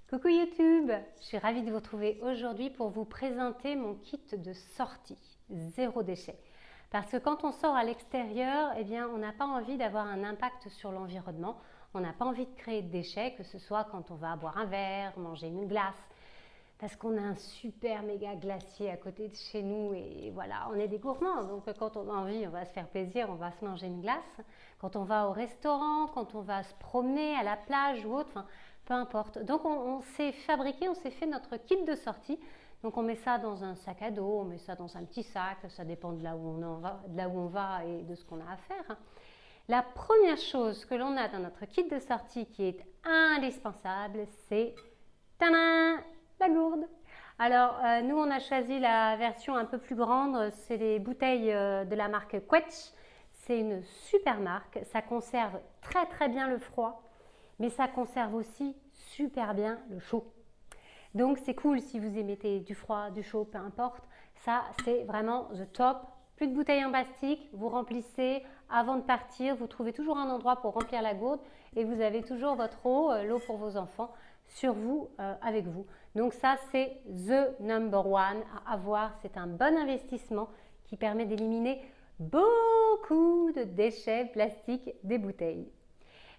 Coucou YouTube, je suis ravie de vous retrouver aujourd'hui pour vous présenter mon kit de sortie, zéro déchet. Parce que quand on sort à l'extérieur, eh bien, on n'a pas envie d'avoir un impact sur l'environnement, on n'a pas envie de créer de déchets, que ce soit quand on va boire un verre, manger une glace, parce qu'on a un super méga glacier à côté de chez nous et voilà, on est des gourmands, donc quand on a envie, on va se faire plaisir, on va se manger une glace. Quand on va au restaurant, quand on va se promener à la plage ou autre, enfin, peu importe. Donc on s'est fabriqué, on s'est fait notre kit de sortie. Donc on met ça dans un sac à dos, on met ça dans un petit sac, ça dépend de là où on va et de ce qu'on a à faire. La première chose que l'on a dans notre kit de sortie qui est indispensable, c'est tadam, la gourde. Alors nous on a choisi la version un peu plus grande, c'est les bouteilles de la marque Quetch. C'est une super marque, ça conserve très très bien le froid, mais ça conserve aussi super bien le chaud. Donc c'est cool si vous émettez du froid, du chaud, peu importe. Ça c'est vraiment the top. Plus de bouteilles en plastique, vous remplissez avant de partir, vous trouvez toujours un endroit pour remplir la gourde et vous avez toujours votre eau, l'eau pour vos enfants, sur vous, avec vous. Donc ça c'est the number one à avoir, c'est un bon investissement qui permet d'éliminer beaucoup de déchets plastiques des bouteilles.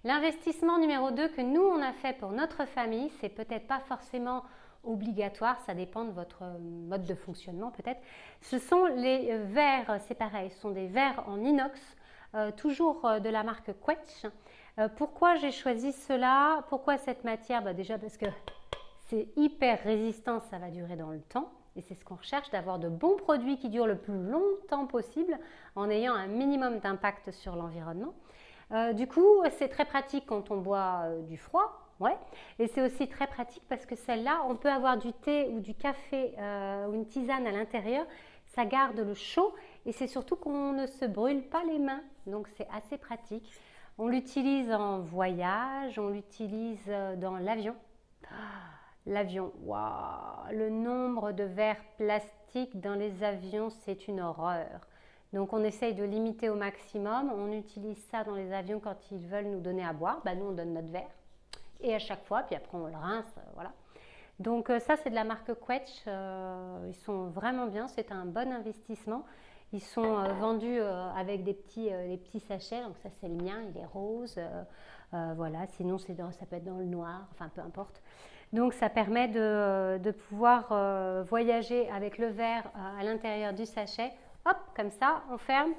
L'investissement numéro 2 que nous on a fait pour notre famille, c'est peut-être pas forcément obligatoire, ça dépend de votre mode de fonctionnement peut-être. Ce sont les verres, c'est pareil, ce sont des verres en inox, toujours de la marque Quetch. Pourquoi j'ai choisi cela? Pourquoi cette matière? Déjà parce que c'est hyper résistant, ça va durer dans le temps. Et c'est ce qu'on recherche, d'avoir de bons produits qui durent le plus longtemps possible en ayant un minimum d'impact sur l'environnement. Du coup, c'est très pratique quand on boit du froid, ouais. Et c'est aussi très pratique parce que celle-là, on peut avoir du thé ou du café ou une tisane à l'intérieur. Ça garde le chaud et c'est surtout qu'on ne se brûle pas les mains. Donc c'est assez pratique. On l'utilise en voyage, on l'utilise dans l'avion. L'avion, waouh, le nombre de verres plastiques dans les avions, c'est une horreur. Donc on essaye de limiter au maximum, on utilise ça dans les avions quand ils veulent nous donner à boire, nous on donne notre verre et à chaque fois, puis après on le rince, voilà. Donc ça c'est de la marque Quetch, ils sont vraiment bien, c'est un bon investissement. Ils sont vendus avec des petits sachets, donc ça c'est le mien, il est rose, voilà, sinon ça peut être dans le noir, enfin peu importe. Donc ça permet de pouvoir voyager avec le verre à l'intérieur du sachet. Hop, comme ça, on ferme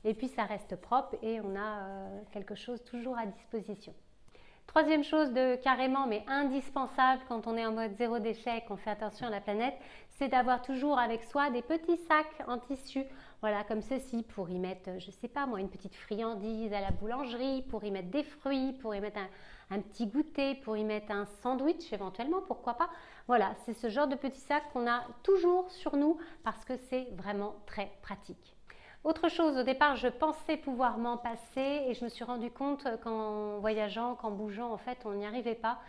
et puis ça reste propre et on a quelque chose toujours à disposition. Troisième chose de carrément mais indispensable quand on est en mode zéro déchet et qu'on fait attention à la planète, c'est d'avoir toujours avec soi des petits sacs en tissu, voilà comme ceci, pour y mettre, je sais pas moi, une petite friandise à la boulangerie, pour y mettre des fruits, pour y mettre un petit goûter, pour y mettre un sandwich éventuellement, pourquoi pas. Voilà, c'est ce genre de petits sacs qu'on a toujours sur nous parce que c'est vraiment très pratique. Autre chose, au départ, je pensais pouvoir m'en passer et je me suis rendu compte qu'en voyageant, qu'en bougeant, en fait, on n'y arrivait pas.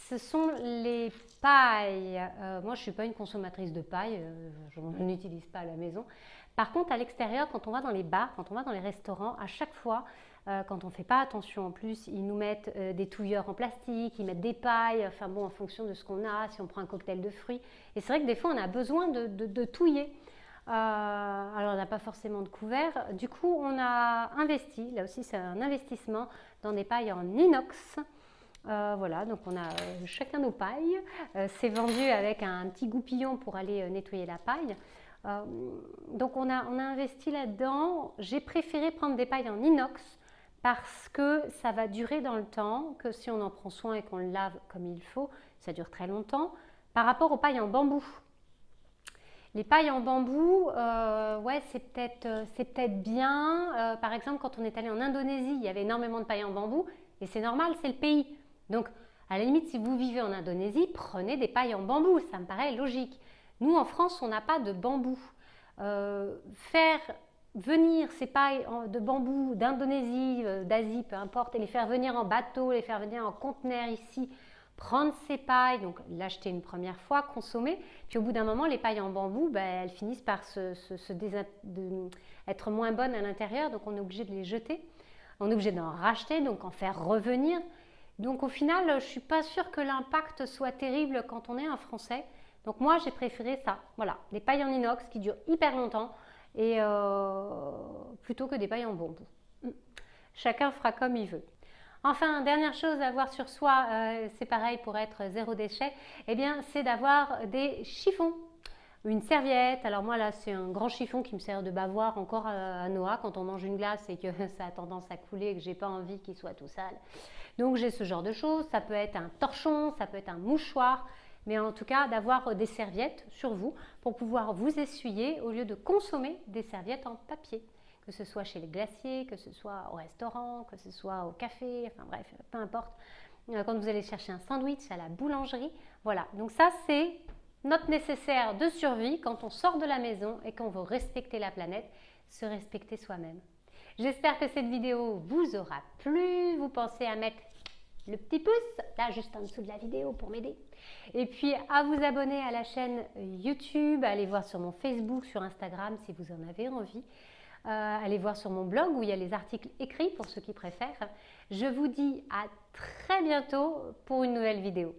Ce sont les pailles. Moi, je ne suis pas une consommatrice de paille, je n'en utilise pas à la maison. Par contre, à l'extérieur, quand on va dans les bars, quand on va dans les restaurants, à chaque fois, quand on ne fait pas attention en plus, ils nous mettent des touilleurs en plastique, ils mettent des pailles, enfin bon, en fonction de ce qu'on a, si on prend un cocktail de fruits. Et c'est vrai que des fois, on a besoin de touiller. Alors on n'a pas forcément de couvert, du coup on a investi, là aussi c'est un investissement, dans des pailles en inox. Voilà, donc on a chacun nos pailles, c'est vendu avec un petit goupillon pour aller nettoyer la paille. Donc on a investi là-dedans. J'ai préféré prendre des pailles en inox parce que ça va durer dans le temps, que si on en prend soin et qu'on le lave comme il faut, ça dure très longtemps, par rapport aux pailles en bambou. Les pailles en bambou, ouais, c'est peut-être bien. Par exemple, quand on est allé en Indonésie, il y avait énormément de pailles en bambou et c'est normal, c'est le pays. Donc, à la limite, si vous vivez en Indonésie, prenez des pailles en bambou, ça me paraît logique. Nous, en France, on n'a pas de bambou. Faire venir ces pailles de bambou d'Indonésie, d'Asie, peu importe, et les faire venir en bateau, les faire venir en conteneur ici, prendre ces pailles, donc l'acheter une première fois, consommer, puis au bout d'un moment, les pailles en bambou, elles finissent par être moins bonnes à l'intérieur, donc on est obligé de les jeter, on est obligé d'en racheter, donc en faire revenir. Donc au final, je ne suis pas sûre que l'impact soit terrible quand on est un Français. Donc moi, j'ai préféré ça. Voilà, des pailles en inox qui durent hyper longtemps et plutôt que des pailles en bombe. Chacun fera comme il veut. Enfin, dernière chose à avoir sur soi, c'est pareil pour être zéro déchet, eh bien c'est d'avoir des chiffons. Une serviette, alors moi là c'est un grand chiffon qui me sert de bavoir encore à Noah quand on mange une glace et que ça a tendance à couler et que j'ai pas envie qu'il soit tout sale. Donc j'ai ce genre de choses, ça peut être un torchon, ça peut être un mouchoir, mais en tout cas d'avoir des serviettes sur vous pour pouvoir vous essuyer au lieu de consommer des serviettes en papier. Que ce soit chez les glaciers, que ce soit au restaurant, que ce soit au café, enfin bref, peu importe. Quand vous allez chercher un sandwich à la boulangerie, voilà. Donc ça, c'est notre nécessaire de survie quand on sort de la maison et qu'on veut respecter la planète, se respecter soi-même. J'espère que cette vidéo vous aura plu. Vous pensez à mettre le petit pouce, là juste en dessous de la vidéo pour m'aider. Et puis à vous abonner à la chaîne YouTube, à aller voir sur mon Facebook, sur Instagram si vous en avez envie. Allez voir sur mon blog où il y a les articles écrits pour ceux qui préfèrent. Je vous dis à très bientôt pour une nouvelle vidéo.